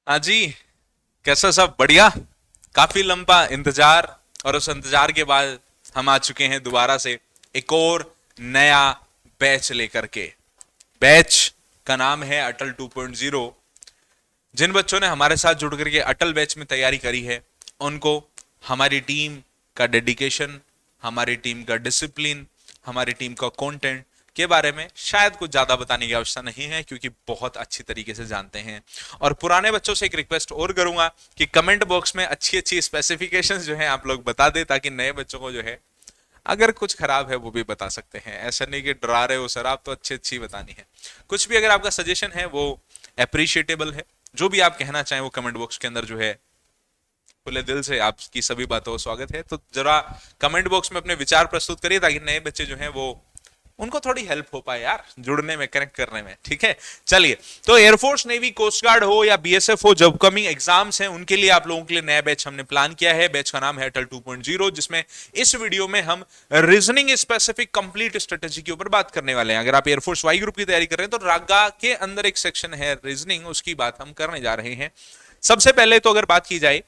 हाँ जी। कैसा सब बढ़िया। काफी लंबा इंतजार और उस इंतजार के बाद हम आ चुके हैं दोबारा से एक और नया बैच लेकर के। बैच का नाम है अटल 2.0। जिन बच्चों ने हमारे साथ जुड़ करके अटल बैच में तैयारी करी है उनको हमारी टीम का डेडिकेशन, हमारी टीम का डिसिप्लिन, हमारी टीम का कंटेंट के बारे में शायद कुछ ज्यादा बताने की आवश्यकता नहीं है क्योंकि बहुत अच्छी तरीके से जानते हैं। और पुराने बच्चों से एक रिक्वेस्ट और करूंगा कि कमेंट बॉक्स में अच्छी अच्छी स्पेसिफिकेशंस जो है आप लोग बता दें ताकि नए बच्चों को जो है अगर कुछ खराब है वो भी बता सकते हैं। ऐसा नहीं कि डरा रहे हो सर आप, तो अच्छी अच्छी बतानी है। कुछ भी अगर आपका सजेशन है वो अप्रिशिएटेबल है। जो भी आप कहना चाहें वो कमेंट बॉक्स के अंदर जो है खुले दिल से आपकी सभी बातों का स्वागत है। तो जरा कमेंट बॉक्स में अपने विचार प्रस्तुत करिए ताकि नए बच्चे जो हैं वो उनको थोड़ी हेल्प हो पाए यार जुड़ने में, कनेक्ट करने में। ठीक है, चलिए। तो एयरफोर्स, नेवी, कोस्ट गार्ड हो या बीएसएफ हो, जब कमिंग एग्जाम्स हैं उनके लिए आप लोगों के लिए नया बैच हमने प्लान किया है। बैच का नाम है अटल 2.0, जिसमें इस वीडियो में हम रीजनिंग स्पेसिफिक कंप्लीट स्ट्रेटेजी के ऊपर बात करने वाले हैं। अगर आप एयरफोर्स वाई ग्रुप की तैयारी कर रहे हैं तो रागा के अंदर एक सेक्शन है रीजनिंग, उसकी बात हम करने जा रहे हैं। सबसे पहले तो अगर बात की जाए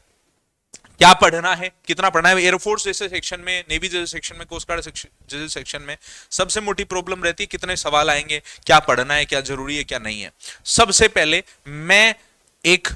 क्या पढ़ना है, कितना पढ़ना है, एयरफोर्स जैसे सेक्शन में, नेवी जैसे सेक्शन में, कोस्ट गार्ड जैसे सेक्शन में सबसे मोटी प्रॉब्लम रहती है कितने सवाल आएंगे, क्या पढ़ना है, क्या जरूरी है, क्या नहीं है। सबसे पहले मैं एक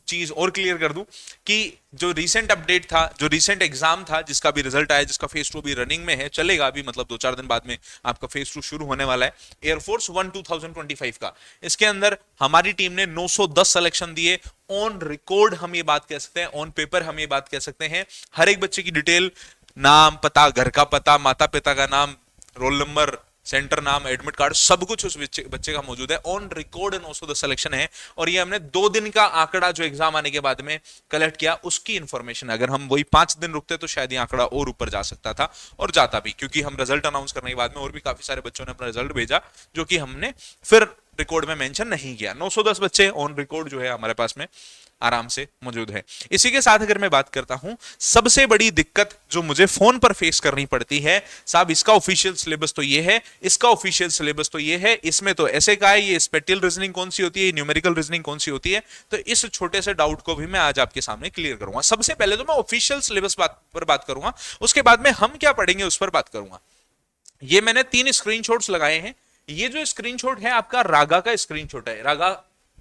चीज और क्लियर कर दूं कि जो रीसेंट अपडेट था, जो रीसेंट एग्जाम था जिसका भी रिजल्ट आया, जिसका फेज 2 भी रनिंग में है, चलेगा अभी, मतलब 2-4 दिन बाद में आपका फेज 2 शुरू होने वाला है, एयरफोर्स 1 2025 का। इसके अंदर हमारी टीम ने 910 सिलेक्शन दिए। ऑन रिकॉर्ड हम ये बात कह सकते हैं, ऑन पेपर हम ये बात कह सकते हैं, हर एक बच्चे की डिटेल, नाम, पता, घर का पता, माता पिता का नाम, रोल नंबर, सेंटर नाम, एडमिट कार्ड, सब कुछ उस बच्चे का मौजूद है। ऑन रिकॉर्ड 910 सिलेक्शन है। और ये हमने 2 दिन का आंकड़ा जो एग्जाम आने के बाद में कलेक्ट किया, उसकी इंफॉर्मेशन। अगर हम वही 5 दिन रुकते तो शायद ये आंकड़ा और ऊपर जा सकता था, और जाता भी, क्योंकि हम रिजल्ट अनाउंस करने के बाद में और भी काफी सारे बच्चों ने अपना रिजल्ट भेजा जो कि हमने फिर रिकॉर्ड में मेंशन नहीं किया। 910 बच्चे ऑन रिकॉर्ड जो है हमारे पास में आराम से मौजूद है। इसी के साथ अगर मैं बात करता हूं, सबसे बड़ी दिक्कत जो मुझे फोन पर फेस करनी पड़ती है, साहब इसका ऑफिशियल सिलेबस तो ये है, इसका ऑफिशियल सिलेबस तो ये है, इसमें तो ऐसे का है, ये स्पेटियल रीजनिंग कौन सी होती है, न्यूमेरिकल रीजनिंग कौन सी होती है। तो इस छोटे से डाउट को भी मैं आज आपके सामने क्लियर करूंगा। सबसे पहले तो मैं ऑफिशियल सिलेबस पर बात करूंगा, उसके बाद में हम क्या पढ़ेंगे उस पर बात करूंगा। ये मैंने 3 स्क्रीनशॉट्स लगाए हैं। ये जो स्क्रीनशॉट है आपका रागा का स्क्रीनशॉट है। रागा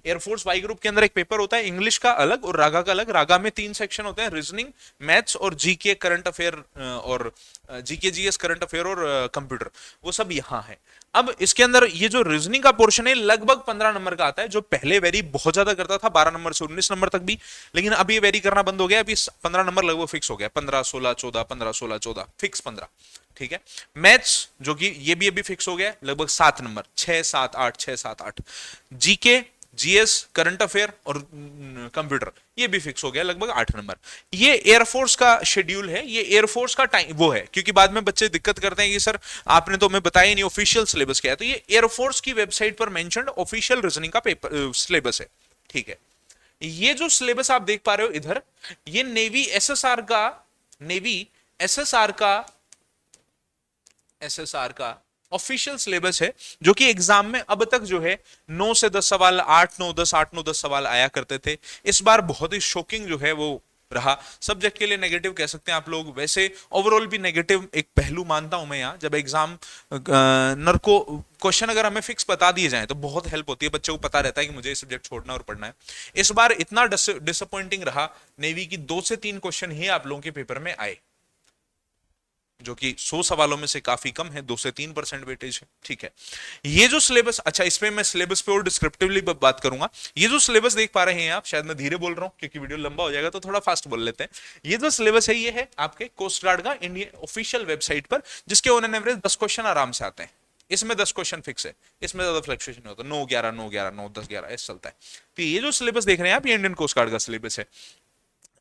एयरफोर्स वाई ग्रुप के अंदर एक पेपर होता है, इंग्लिश का अलग और रागा का अलग। रागा में 3 सेक्शन होते हैं, रीजनिंग, मैथ्स और जीके करंट अफेयर, और जीके जीएस करंट अफेयर और कंप्यूटर, वो सब यहाँ है। अब इसके अंदर ये जो रीजनिंग का पोर्शन है लगभग 15 नंबर का आता है, जो पहले वेरी बहुत ज्यादा करता था 12 नंबर से 19 नंबर तक भी, लेकिन अब ये वेरी करना बंद हो गया। अभी 15 नंबर लगभग फिक्स हो गया, 15 16 14, 15 16 14 फिक्स 15। ठीक है। मैथ्स जो कि ये भी अभी फिक्स हो गया लगभग 7 number, 6 7 8, 6 7 8। GK, GS, current affair और कंप्यूटर ये भी फिक्स हो गया लगभग 8 नंबर। ये एयरफोर्स का शेड्यूल है, ये एयरफोर्स का टाइम वो है, क्योंकि बाद में बच्चे दिक्कत करते हैं कि सर आपने तो हमें बताया नहीं ऑफिशियल सिलेबस क्या है। तो ये एयरफोर्स की वेबसाइट पर मेंशन्ड ऑफिशियल रीजनिंग का पेपर सिलेबस है। ठीक है। ये जो सिलेबस आप देख पा रहे हो इधर, ये नेवी एसएसआर का एसएसआर का ऑफिशियल सिलेबस है, जो कि एग्जाम में अब तक जो है 9 से 10 सवाल, 8 9 10 आया करते थे। इस बार बहुत ही शॉकिंग जो है वो रहा। सब्जेक्ट के लिए नेगेटिव कह सकते हैं आप लोग, वैसे ओवरऑल भी नेगेटिव एक पहलू मानता हूं मैं यहाँ। जब एग्जाम नर को क्वेश्चन अगर हमें फिक्स बता दिए जाए तो बहुत हेल्प होती है, बच्चे को पता रहता है कि मुझे ये सब्जेक्ट छोड़ना और पढ़ना है। इस बार इतना डिसअपॉइंटिंग रहा, नेवी की 2 से 3 क्वेश्चन ही आप लोगों के पेपर में आए, जो कि 100 सवालों में से काफी कम है, 2 से 3% वेटेज है। ठीक है। ये जो सिलेबस, अच्छा इसमें मैं सिलेबस पे और डिस्क्रिप्टिवली बात करूंगा। ये जो सिलेबस देख पा रहे हैं आप, शायद मैं धीरे बोल रहा हूं क्योंकि वीडियो लंबा हो जाएगा, तो थोड़ा फास्ट बोल लेते हैं। ये जो सिलेबस है ये है आपके कोस्ट गार्ड का इंडियन ऑफिशियल वेबसाइट पर, जिसके ऑन एन एवरेज 10 क्वेश्चन आराम से आते हैं। इसमें 10 क्वेश्चन फिक्स है, इसमें ज्यादा फ्लक्चुएशन नहीं होता, 9 11 9 11 9 10 11 ऐसा चलता है। तो ये जो सिलेबस देख रहे हैं आप, ये इंडियन कोस्ट गार्ड का सिलेबस है।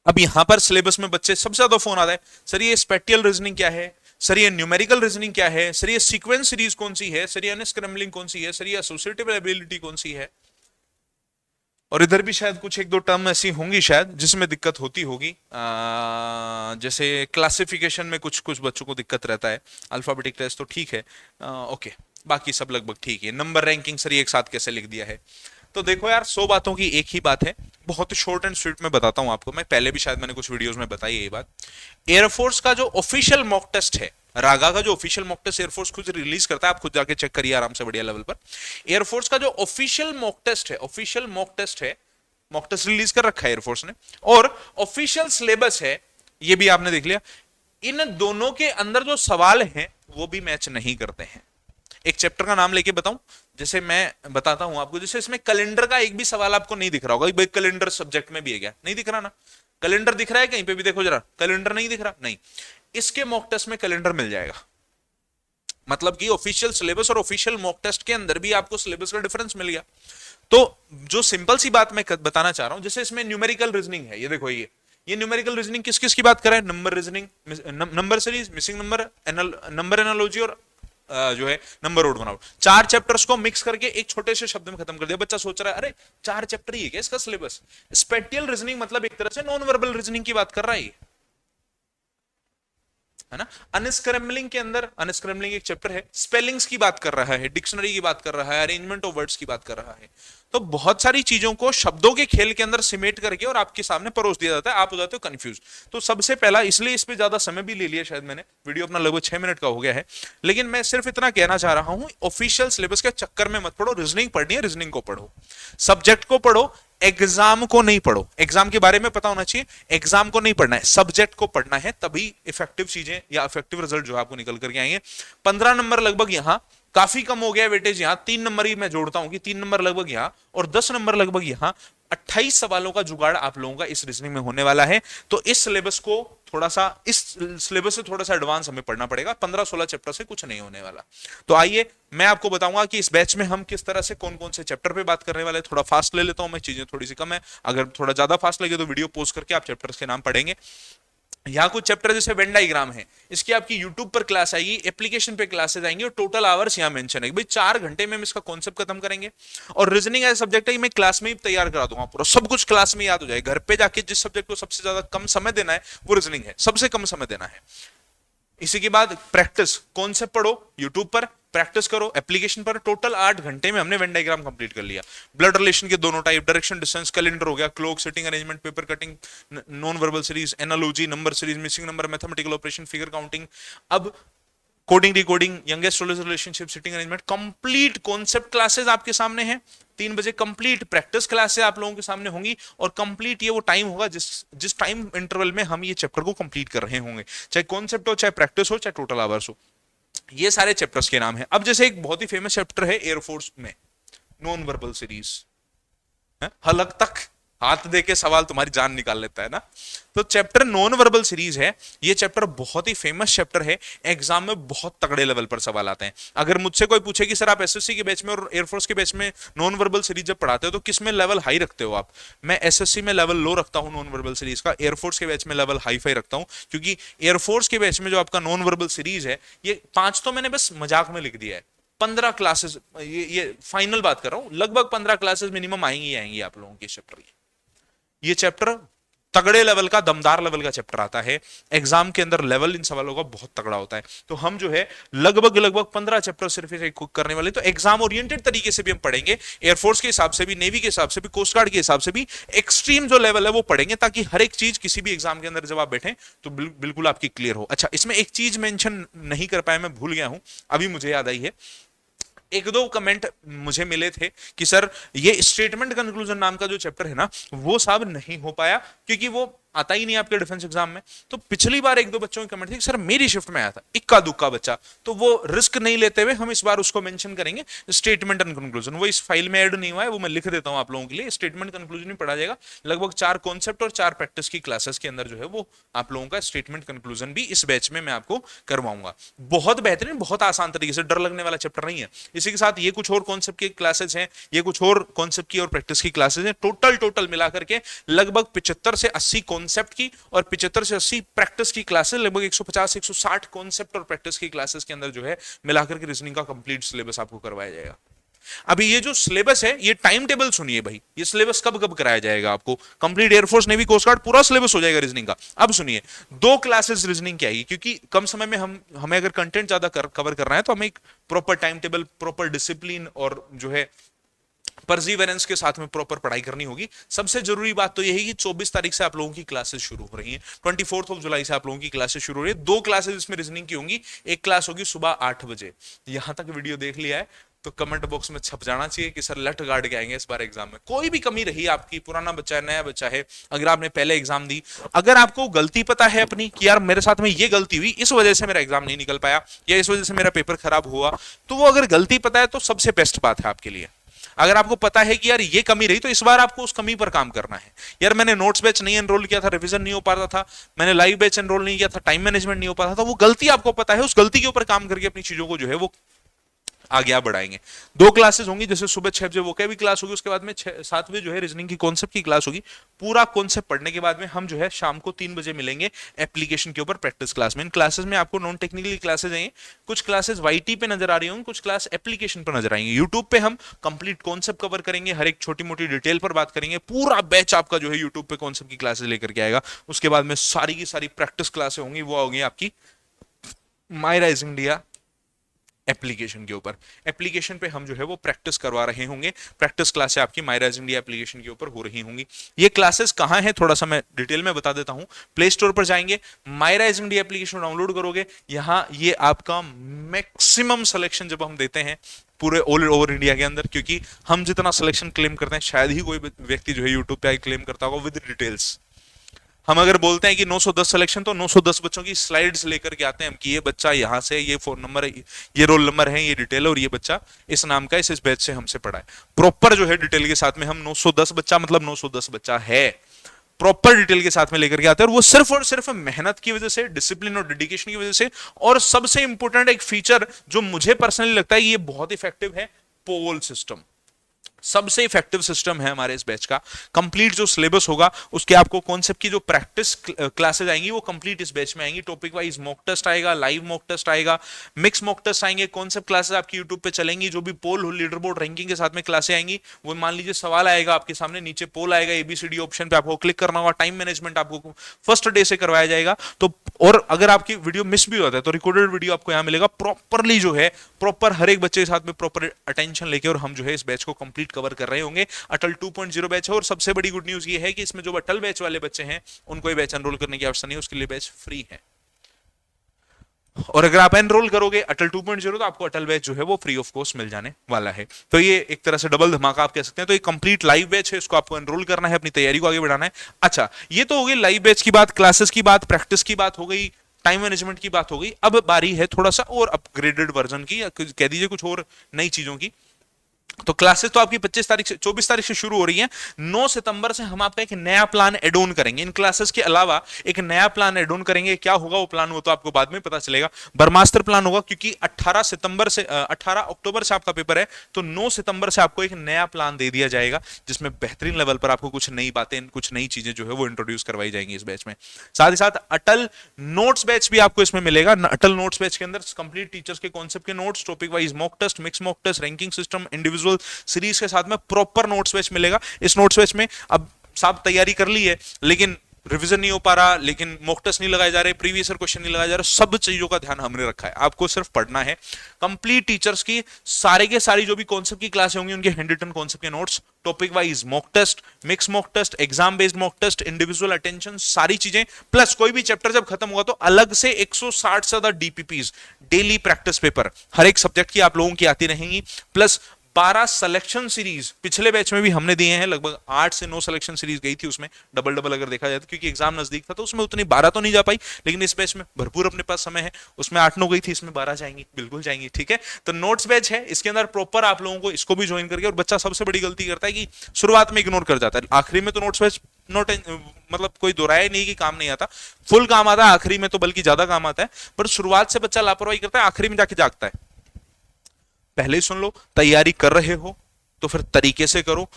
अब यहां पर सिलेबस में बच्चे सबसे ज्यादा फोन आता है, सर ये स्पेटियल रीजनिंग क्या है, सर ये न्यूमेरिकल रीजनिंग क्या है, सर ये सीक्वेंस सीरीज कौन सी है, सर ये अनस्क्रैम्बलिंग कौन सी है, सर ये एसोसिएटिव एबिलिटी कौन सी है। और इधर भी शायद कुछ एक दो टर्म ऐसी होंगी शायद जिसमें दिक्कत होती होगी, जैसे क्लासिफिकेशन में कुछ कुछ बच्चों को दिक्कत रहता है। अल्फाबेटिक टेस्ट तो ठीक है, ओके, बाकी सब लगभग ठीक है। नंबर रैंकिंग सर ये एक साथ कैसे लिख दिया है। तो देखो यार, 100 बातों की एक ही बात है, बहुत ही शॉर्ट एंड स्वीट में बताता हूं आपको, मैं पहले भी शायद मैंने कुछ वीडियोस में बताई है ये बात। एयरफोर्स का जो ऑफिशियल मॉक टेस्ट है, रागा का जो ऑफिशियल मॉक टेस्ट एयरफोर्स खुद रिलीज करता है, आप खुद जाके चेक करिए आराम से बढ़िया लेवल पर। एयरफोर्स का जो ऑफिशियल मॉक टेस्ट है, ऑफिशियल मॉक टेस्ट है, मॉक टेस्ट रिलीज कर रखा है एयरफोर्स ने, और ऑफिशियल सिलेबस है, ये भी आपने देख लिया। इन दोनों के अंदर जो सवाल हैं वो भी मैच नहीं करते हैं। एक चैप्टर का नाम लेके बताऊं, जैसे मैं बताता हूं आपको, जैसे इसमें कैलेंडर का एक भी सवाल आपको नहीं दिख रहा होगा, भाई कैलेंडर सब्जेक्ट में भी है क्या, नहीं दिख रहा ना। कैलेंडर दिख रहा है कहीं पे भी, देखो जरा, कैलेंडर नहीं दिख रहा, नहीं। इसके मॉक टेस्ट में कैलेंडर मिल जाएगा, मतलब कि ऑफिशियल सिलेबस और ऑफिशियल मॉक टेस्ट के अंदर भी आपको सिलेबस का डिफरेंस मिल गया। तो जो सिंपल सी बात मैं बताना चाह रहा हूं, जैसे इसमें न्यूमेरिकल रीजनिंग है, ये देखो, ये न्यूमेरिकल रीजनिंग किस किस की बात कर रहा है, number reasoning, number series, missing number, number analogy और जो है नंबर रोड बनाओ। 4 चैप्टर्स को मिक्स करके एक छोटे से शब्द में खत्म कर दिया। बच्चा सोच रहा है अरे 4 चैप्टर ही है क्या इसका सिलेबस। स्पेटियल रीजनिंग मतलब एक तरह से नॉन वर्बल रीजनिंग की बात कर रहा है ना। अनस्क्रैम्बलिंग के अंदर, अनस्क्रैम्बलिंग एक चैप्टर है, स्पेलिंग्स की बात कर रहा है, डिक्शनरी की बात कर रहा है, अरेंजमेंट ऑफ वर्ड्स की बात कर रहा है। तो बहुत सारी चीजों को शब्दों के खेल के अंदर सिमेट करके और आपके सामने परोस दिया जाता है, आप हो जाते हो कंफ्यूज। तो सबसे पहला, इसलिए इस पे ज्यादा समय भी ले लिया शायद मैंने, वीडियो अपना लगभग 6 मिनट का हो गया है, लेकिन मैं सिर्फ इतना कहना चाह रहा हूं, ऑफिशियल सिलेबस के चक्कर में मत पढ़ो। रीजनिंग पढ़नी है, रीजनिंग को पढ़ो, सब्जेक्ट को पढ़ो, एग्जाम को नहीं पढ़ो। एग्जाम के बारे में पता होना चाहिए, एग्जाम को नहीं पढ़ना है, सब्जेक्ट को पढ़ना है, तभी इफेक्टिव चीजें या इफेक्टिव रिजल्ट जो आपको निकल करके आएंगे। 15 नंबर लगभग यहां, काफी कम हो गया वेटेज यहां, 3 नंबर ही मैं जोड़ता हूं कि 3 नंबर लगभग यहां और 10 नंबर लगभग यहां। 28 सवालों का जुगाड़ आप लोगों का इस रीजनिंग में होने वाला है। तो इस सिलेबस को थोड़ा सा, इस सिलेबस से थोड़ा सा एडवांस हमें पढ़ना पड़ेगा, 15-16 चैप्टर से कुछ नहीं होने वाला। तो आइए मैं आपको बताऊंगा कि इस बैच में हम किस तरह से कौन कौन से चैप्टर पे बात करने वाले। थोड़ा फास्ट ले लेता हूं मैं, चीजें थोड़ी सी कम है, अगर थोड़ा ज्यादा फास्ट लगे तो वीडियो पॉज करके आप चैप्टर्स के नाम पढ़ेंगे। यहाँ कुछ चैप्टर जैसे वेन डायग्राम है, इसकी आपकी यूट्यूब पर क्लास आएगी, एप्लीकेशन पे क्लासेस आएंगी और टोटल आवर्स यहाँ मेंशन है। भाई 4 घंटे में हम इसका कॉन्सेप्ट खत्म करेंगे। और रीजनिंग ऐसा सब्जेक्ट है कि मैं क्लास में ही तैयार करा दूंगा, पूरा सब कुछ क्लास में याद हो जाए। घर पे जाके जिस सब्जेक्ट को सबसे ज्यादा कम समय देना है वो रीजनिंग है, सबसे कम समय देना है। इसी के बाद प्रैक्टिस, कॉन्सेप्ट पढ़ो यूट्यूब पर, प्रैक्टिस करो एप्लीकेशन पर। टोटल 8 घंटे में हमने वेन डायग्राम कंप्लीट कर लिया। ब्लड रिलेशन के दोनों टाइप, डायरेक्शन, डिस्टेंस, कैलेंडर हो गया, clock, sitting arrangement, paper cutting, non verbal series, analogy, number series, missing number, mathematical operation, figure counting, अब coding, decoding, youngest relationship, sitting arrangement, complete concept classes आपके सामने हैं। 3 बजे complete practice classes आप लोगों के सामने होंगी और कंप्लीट ये वो टाइम होगा जिस टाइम इंटरवल में हम ये चैप्टर को कंप्लीट कर रहे होंगे, चाहे कॉन्सेप्ट हो, चाहे प्रैक्टिस हो, चाहे टोटल आवर्स हो। ये सारे चैप्टर्स के नाम है। अब जैसे एक बहुत ही फेमस चैप्टर है एयरफोर्स में, नॉन वर्बल सीरीज, हलक तक हाथ दे के सवाल तुम्हारी जान निकाल लेता है ना। तो चैप्टर नॉन वर्बल सीरीज है, ये चैप्टर बहुत ही फेमस चैप्टर है, एग्जाम में बहुत तगड़े लेवल पर सवाल आते हैं। अगर मुझसे कोई पूछे कि सर आप एसएससी के बैच में और एयरफोर्स के बैच में नॉन वर्बल सीरीज जब पढ़ाते हो तो किस में लेवल हाई रखते हो आप, मैं एसएससी में लेवल लो रखता हूं नॉन वर्बल सीरीज का, एयरफोर्स के बैच में लेवल हाई फाई रखता हूं। क्योंकि एयरफोर्स के बैच में जो आपका नॉन वर्बल सीरीज है, ये 5 तो मैंने बस मजाक में लिख दिया है, 15 क्लासेस, ये फाइनल बात कर रहा हूं, लगभग 15 क्लासेस मिनिमम आएंगी आप लोगों के चैप्टर की। ये चैप्टर तगड़े लेवल का, दमदार लेवल का चैप्टर आता है एग्जाम के अंदर, लेवल इन सवालों का बहुत तगड़ा होता है। तो हम जो है लगभग 15 चैप्टर सिर्फ इसे कुक करने वाले। तो एग्जाम ओरिएंटेड तरीके से भी हम पढ़ेंगे, एयरफोर्स के हिसाब से भी, नेवी के हिसाब से भी, कोस्ट गार्ड के हिसाब से भी, एक्सट्रीम जो लेवल है वो पढ़ेंगे, ताकि हर एक चीज किसी भी एग्जाम के अंदर जब आप बैठे तो बिल्कुल आपकी क्लियर हो। अच्छा, इसमें एक चीज मेंशन नहीं कर पाया, मैं भूल गया हूं, अभी मुझे याद आई है। 1-2 कमेंट मुझे मिले थे कि सर ये स्टेटमेंट कंक्लूजन नाम का जो चैप्टर है ना, वो साहब नहीं हो पाया क्योंकि वो आता ही नहीं आपके डिफेंस एग्जाम में। तो पिछली बार 1-2 बच्चों की कमेंट थी कि सर मेरी शिफ्ट में आया था, इक्का दुक्का बच्चा, तो वो रिस्क नहीं लेते हुए हम इस बार उसको मेंशन करेंगे, स्टेटमेंट एंड कंक्लूजन। वो इस फाइल में ऐड नहीं हुआ है, वो मैं लिख देता हूं आप लोगों के लिए। स्टेटमेंट कंक्लूजन में पढ़ा जाएगा, लगभग 4 कॉन्सेप्ट और 4 प्रैक्टिस की क्लासेस के अंदर जो है वो आप लोगों का स्टेटमेंट कंक्लूजन भी इस बैच में मैं आपको करवाऊंगा। बहुत बेहतरीन, बहुत आसान तरीके से, डर लगने वाला चैप्टर नहीं है। इसी के साथ ये कुछ और कॉन्सेप्ट की क्लासेस हैं, ये कुछ और कॉन्सेप्ट की और प्रैक्टिस की क्लासेस हैं। टोटल मिलाकर के लगभग 75 से 80 कॉन्सेप्ट की और 75 से 80 प्रैक्टिस की क्लासेस, लगभग 150-160 कॉन्सेप्ट और प्रैक्टिस की क्लासेस के अंदर जो है मिलाकर के रीजनिंग का कंप्लीट सिलेबस आपको करवाया जाएगा। अभी ये जो सिलेबस है, ये टाइम टेबल सुनिए भाई, ये सिलेबस कब कब कराया जाएगा आपको, complete air force, navy, coast guard, पूरा सिलेबस हो जाएगा रीजनिंग का। अब सुनिए, 2 क्लासेस रीजनिंग की आएगी, क्योंकि कम समय में हमें अगर कंटेंट ज्यादा कवर करना है तो हमें एक proper time table, proper discipline और जो है परसिवरेंस के साथ में प्रॉपर पढ़ाई करनी होगी। सबसे जरूरी बात तो यह है कि 24 तारीख से आप लोगों की क्लासेस शुरू हो रही हैं, 24 जुलाई से आप लोगों की क्लासेस शुरू हो रही है। 2 क्लासेस इसमें रीजनिंग की होंगी, एक क्लास होगी सुबह 8 बजे। यहां तक वीडियो देख लिया है तो कमेंट बॉक्स में छप जाना चाहिए कि सर लट गार्ड के आएंगे इस बार एग्जाम में। कोई भी कमी रही आपकी, पुराना बच्चा है, नया बच्चा है, अगर आपने पहले एग्जाम दी, अगर आपको गलती पता है अपनी कि यार मेरे साथ में ये गलती हुई, इस वजह से मेरा एग्जाम नहीं निकल पाया या इस वजह से मेरा पेपर खराब हुआ, तो वो अगर गलती पता है तो सबसे बेस्ट बात है आपके लिए। अगर आपको पता है कि यार ये कमी रही तो इस बार आपको उस कमी पर काम करना है। यार मैंने नोट्स बैच नहीं एनरोल किया था, रिवीजन नहीं हो पाता था, मैंने लाइव बैच एनरोल नहीं किया था, टाइम मैनेजमेंट नहीं हो पाता था, वो गलती आपको पता है, उस गलती के ऊपर काम करके अपनी चीजों को जो है वो आगे आप बढ़ाएंगे। 2 क्लासेस होंगी, जैसे सुबह 6 बजे वो क्या भी क्लास होगी, उसके बाद में 7 बजे जो है रीजनिंग की कॉन्सेप्ट की क्लास होगी। पूरा कॉन्सेप्ट पढ़ने के बाद में हम जो है शाम को 3 बजे मिलेंगे एप्लीकेशन के ऊपर प्रैक्टिस क्लास में। इन क्लासेस में आपको नॉन टेक्निकल क्लासेस आएंगे, कुछ क्लासेस वाईटी पे नजर आ रही होंगी, कुछ क्लास एप्लीकेशन पर नजर आएंगे। यूट्यूब पे हम कंप्लीट कॉन्सेप्ट कवर करेंगे, हर एक छोटी मोटी डिटेल पर बात करेंगे। पूरा बैच आपका जो है यूट्यूब पे कॉन्सेप्ट की क्लासेस लेकर के आएगा। उसके बाद में सारी की सारी प्रैक्टिस क्लासेस होंगी, वो होंगी आपकी माय राइज इंडिया एप्लीकेशन के ऊपर। एप्लीकेशन पे हम जो है वो प्रैक्टिस करवा रहे होंगे, प्रैक्टिस क्लास आपकी माय राइज इंडिया एप्लीकेशन के ऊपर हो रही होंगी। ये क्लासेस कहां हैं थोड़ा सा मैं डिटेल में बता देता हूं। प्ले स्टोर पर जाएंगे, my rise India application download करोगे, यहां ये आपका मैक्सिमम सिलेक्शन जब हम देते हैं पूरे ऑल ओवर इंडिया के अंदर, क्योंकि हम जितना सिलेक्शन क्लेम करते हैं शायद ही कोई व्यक्ति जो है यूट्यूब पे क्लेम करता होगा विद डिटेल्स। हम अगर बोलते हैं कि 910 सिलेक्शन, तो 910 बच्चों की स्लाइड्स लेकर के आते हैं हम कि ये बच्चा यहाँ से, ये फोन नंबर है, ये रोल नंबर है, ये डिटेल है, और ये बच्चा इस नाम का इस बैच से हमसे पढ़ा है। प्रॉपर जो है डिटेल के साथ में हम 910 बच्चा मतलब 910 बच्चा है, प्रॉपर डिटेल के साथ में लेकर के आते हैं। और सिर्फ मेहनत की वजह से, डिसिप्लिन और डेडिकेशन की वजह से, और सबसे इंपॉर्टेंट एक फीचर जो मुझे पर्सनली लगता है ये बहुत इफेक्टिव है, पोल सिस्टम। सबसे इफेक्टिव सिस्टम है हमारे इस बैच का। कंप्लीट जो सिलेबस होगा उसके आपको कॉन्सेप्ट की जो प्रैक्टिस क्लासेस आएंगी वो कंप्लीट इस बैच में आएंगी। टॉपिक वाइज मॉक टेस्ट आएगा, लाइव मॉक टेस्ट आएगा, मिक्स मॉक टेस्ट आएंगे, कॉन्सेप्ट क्लासेस आपकी यूट्यूब पे चलेंगी, जो भी पोल लीडर बोर्ड रैंकिंग के साथ में क्लासेस आएंगी। वो मान लीजिए सवाल आएगा आपके सामने, नीचे पोल आएगा, एबीसीडी ऑप्शन पे आपको क्लिक करना होगा, टाइम मैनेजमेंट आपको फर्स्ट डे से करवाया जाएगा। तो और अगर आपकी वीडियो मिस भी होता है तो रिकॉर्डेड वीडियो आपको यहाँ मिलेगा, प्रॉपरली जो है प्रॉपर हर एक बच्चे के साथ में प्रॉपर अटेंशन लेके, और हम जो है इस बैच को कंप्लीट कवर कर रहे होंगे। अटल 2.0 बैच है, और सबसे बड़ी गुड न्यूज ये है कि इसमें जो अटल बैच वाले बच्चे हैं उनको ये बैच एनरोल करने की आवश्यकता नहीं है, उसके लिए बैच फ्री है। और अगर आप एनरोल करोगे अटल 2.0 तो आपको अटल बैच जो है वो फ्री ऑफ कॉस्ट मिल जाने वाला है। तो ये एक तरह से डबल धमाका आप कह सकते हैं। तो ये कंप्लीट लाइव बैच है, इसको आपको एनरोल करना है, अपनी तैयारी को आगे बढ़ाना है। अच्छा, ये तो हो गई लाइव बैच की बात, क्लासेस की बात, प्रैक्टिस की बात हो गई, टाइम मैनेजमेंट की बात हो गई। अब बारी है थोड़ा सा और अपग्रेडेड वर्जन की, या कह दीजिए कुछ और नई चीजों की। तो क्लासेस तो आपकी 24 तारीख से शुरू हो रही हैं। 9 सितंबर से हम आपका एक नया प्लान एड ऑन करेंगे। इन क्लासेस के अलावा एक नया प्लान एड ऑन करेंगे। क्या होगा वो प्लान, वो तो आपको बाद में पता चलेगा। ब्रह्मास्त्र प्लान होगा, क्योंकि 18 अक्टूबर से आपका पेपर है, तो 9 सितंबर से आपको एक नया प्लान दे दिया जाएगा, जिसमें बेहतरीन लेवल पर आपको कुछ नई बातें, कुछ नई चीजें जो है वो इंट्रोड्यूस करवाई जाएंगी इस बैच में। साथ ही साथ अटल नोट्स बैच भी आपको इसमें मिलेगा। अटल नोट्स बैच के अंदर कंप्लीट टीचर्स के कॉन्सेप्ट के notes, topic wise mock test, mix mock test, ranking system, individual series के साथ में प्रॉपर नोट्स बैच मिलेगा। इस नोट्स बैच में अब साहब तैयारी कर ली है लेकिन रिवीजन नहीं हो पा रहा, लेकिन मॉक टेस्ट नहीं लगाए जा रहे, प्रीवियस ईयर क्वेश्चन नहीं लगाए जा रहे, सब चीजों का ध्यान हमने रखा है। आपको सिर्फ पढ़ना है। कंप्लीट टीचर्स की सारे के सारी जो भी कॉन्सेप्ट की क्लास होंगी उनके हैंड रिटन कॉन्सेप्ट के notes, topic wise mock test, mix mock test, exam based mock test, individual attention, सारी चीजें, प्लस कोई भी चैप्टर जब खत्म होगा तो अलग से 160 से ज्यादा डीपीपीज, डेली प्रैक्टिस पेपर हर एक सब्जेक्ट की आप लोगों की आती रहेंगी, प्लस 12 सिलेक्शन सीरीज पिछले बैच में भी हमने दिए हैं। लगभग 8 से 9 सिलेक्शन सीरीज गई थी उसमें, डबल डबल अगर देखा जाए तो, क्योंकि एग्जाम नजदीक था तो उसमें उतनी 12 तो नहीं जा पाई, लेकिन इस बैच में भरपूर अपने पास समय है। उसमें 8-9 गई थी, इसमें 12 जाएंगी, बिल्कुल जाएंगी। ठीक है, तो नोट्स बैच है, इसके अंदर प्रॉपर आप लोगों को इसको भी ज्वाइन करके। और बच्चा सबसे बड़ी गलती करता है कि शुरुआत में इग्नोर कर जाता है, आखिरी में तो नोट्स बैच मतलब कोई दोहराया नहीं कि काम नहीं आता, फुल काम आता है, आखिरी में तो बल्कि ज्यादा काम आता है। पर शुरुआत से बच्चा लापरवाही करता है, आखिरी में जाके जागता है। पहले ही सुन लो, तैयारी कर रहे हो तो फिर तरीके से करो,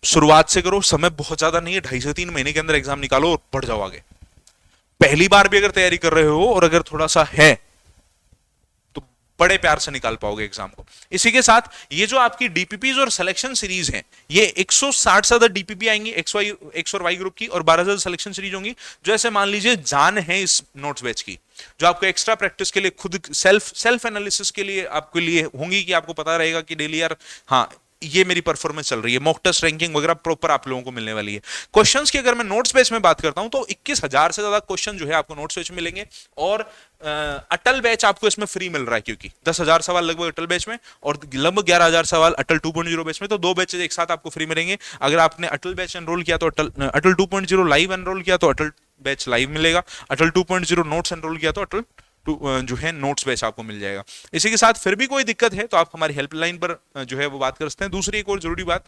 शुरुआत से करो। समय बहुत ज्यादा नहीं है, 2.5 से 3 महीने के अंदर एग्जाम निकालो और बढ़ जाओ आगे। पहली बार भी अगर तैयारी कर रहे हो और अगर थोड़ा सा है तो बड़े प्यार से निकाल पाओगे एग्जाम को। इसी के साथ ये जो आपकी डीपीपीज और सिलेक्शन सीरीज हैं, ये 160 से ज्यादा डीपीपी आएंगी एक्स और वाई ग्रुप की, और 12 सिलेक्शन सीरीज होंगी। जो ऐसे मान लीजिए जान है इस नोट्स बैच की, जो आपको एक्स्ट्रा प्रैक्टिस के लिए, खुद सेल्फ एनालिसिस के लिए आपके लिए होंगी, कि आपको पता रहेगा कि डेली यार हाँ ये मेरी परफॉर्मेंस चल रही है, मॉक टेस्ट रैंकिंग वगैरह प्रॉपर आप लोगों को मिलने वाली है। क्वेश्चंस की अगर मैं नोट्स बेच में बात करता हूं तो 21,000 से ज्यादा क्वेश्चन जो है आपको नोट्स बेच में मिलेंगे, और अटल बैच आपको इसमें फ्री मिल रहा है, क्योंकि 10,000 सवाल लगभग अटल बैच में और लगभग 11,000 सवाल अटल 2.0 बैच में, तो 2 बैचेज एक साथ आपको फ्री मिलेंगे। अगर आपने अटल बैच एनरोल किया तो अटल 2.0 लाइव एनरोल किया तो अटल बैच लाइव मिलेगा, अटल 2.0 नोट्स एनरोल किया तो अटल जो है नोट्स बैच आपको मिल जाएगा। इसी के साथ फिर भी कोई दिक्कत है तो आप हमारी हेल्पलाइन पर जो है वो बात कर सकते हैं। दूसरी एक और जरूरी बात,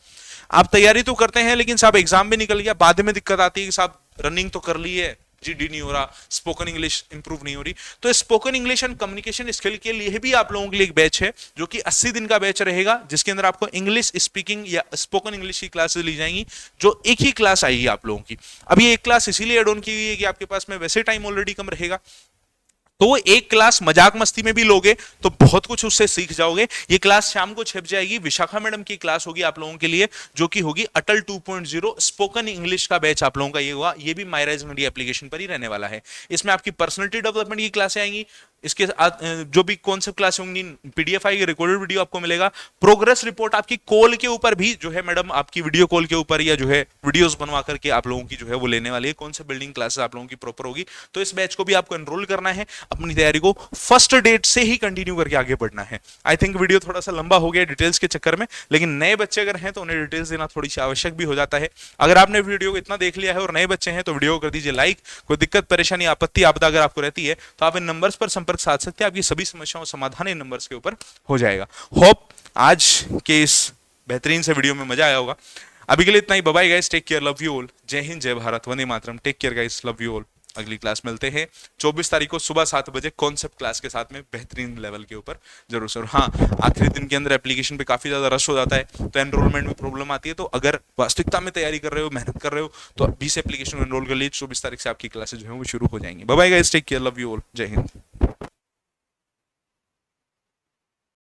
आप तैयारी तो करते हैं लेकिन साहब एग्जाम भी निकल गया, बाद में दिक्कत आती है कि साहब रनिंग तो कर ली है, जीडी नहीं हो रहा, स्पोकन इंग्लिश इंप्रूव नहीं हो रही, तो spoken English and communication skill के लिए भी आप लोगों के लिए एक बैच है जो कि 80 दिन का बैच रहेगा, जिसके अंदर आपको इंग्लिश स्पीकिंग या स्पोकन इंग्लिश की क्लासेस ली जाएंगी, जो एक ही क्लास आएगी आप लोगों की। अभी एक क्लास इसीलिए एड ऑन की हुई है कि आपके पास में वैसे टाइम ऑलरेडी कम रहेगा, तो एक क्लास मजाक मस्ती में भी लोगे तो बहुत कुछ उससे सीख जाओगे। ये क्लास शाम को छिप जाएगी, विशाखा मैडम की क्लास होगी आप लोगों के लिए, जो कि होगी अटल 2.0 स्पोकन इंग्लिश का बैच आप लोगों का ये होगा। ये भी माय राइज मीडिया एप्लीकेशन पर ही रहने वाला है। इसमें आपकी पर्सनालिटी डेवलपमेंट की क्लासें आएंगी, इसके जो भी कॉन्सेप्ट क्लास होंगी, पीडीएफ आएगी, रिकॉर्डेड वीडियो आपको मिलेगा, प्रोग्रेस रिपोर्ट आपकी कॉल के ऊपर भी जो है मैडम आपकी वीडियो कॉल के ऊपर या जो है वीडियोस बनवा करके आप लोगों की जो है वो लेने वाली है, कॉन्सेप्ट बिल्डिंग क्लासेस आप लोगों की प्रॉपर होगी। तो इस बैच को भी आपको एनरोल करना है, अपनी तैयारी को फर्स्ट डेट से ही कंटिन्यू करके आगे बढ़ना है। आई थिंक वीडियो थोड़ा सा लंबा हो गया डिटेल्स के चक्कर में, लेकिन नए बच्चे अगर हैं तो उन्हें डिटेल्स देना थोड़ी सी आवश्यक भी हो जाता है। अगर आपने वीडियो को इतना देख लिया है और नए बच्चे हैं तो वीडियो को कर दीजिए लाइक। कोई दिक्कत परेशानी आपत्ति आपदा अगर आपको रहती है तो आप इन नंबर्स पर संपर्क साध सकते हैं, आपकी सभी समस्याओं समाधान इन नंबर्स के ऊपर हो जाएगा। होप आज के इस बेहतरीन से वीडियो में मजा आया होगा। अभी के लिए इतना ही, bye bye guys, take care, love you all, जय हिंद जय भारत, वंदे मातरम, take care guys, love you all. अगली क्लास मिलते हैं 24 तारीख को सुबह 7 बजे कॉन्सेप्ट क्लास के साथ में बेहतरीन लेवल के ऊपर जरूर सर। हाँ, आखिरी दिन के अंदर एप्लीकेशन पे काफी ज्यादा रश हो जाता है तो एनरोलमेंट में प्रॉब्लम आती है, तो अगर वास्तविकता में तैयारी कर रहे हो, मेहनत कर रहे हो, तो 20 एप्लीकेशन एनरोल कर लीजिए। 24 तारीख से आपकी क्लासेज जो है वो शुरू हो जाएंगी। Bye bye guys, take care, love you all, जय हिंद।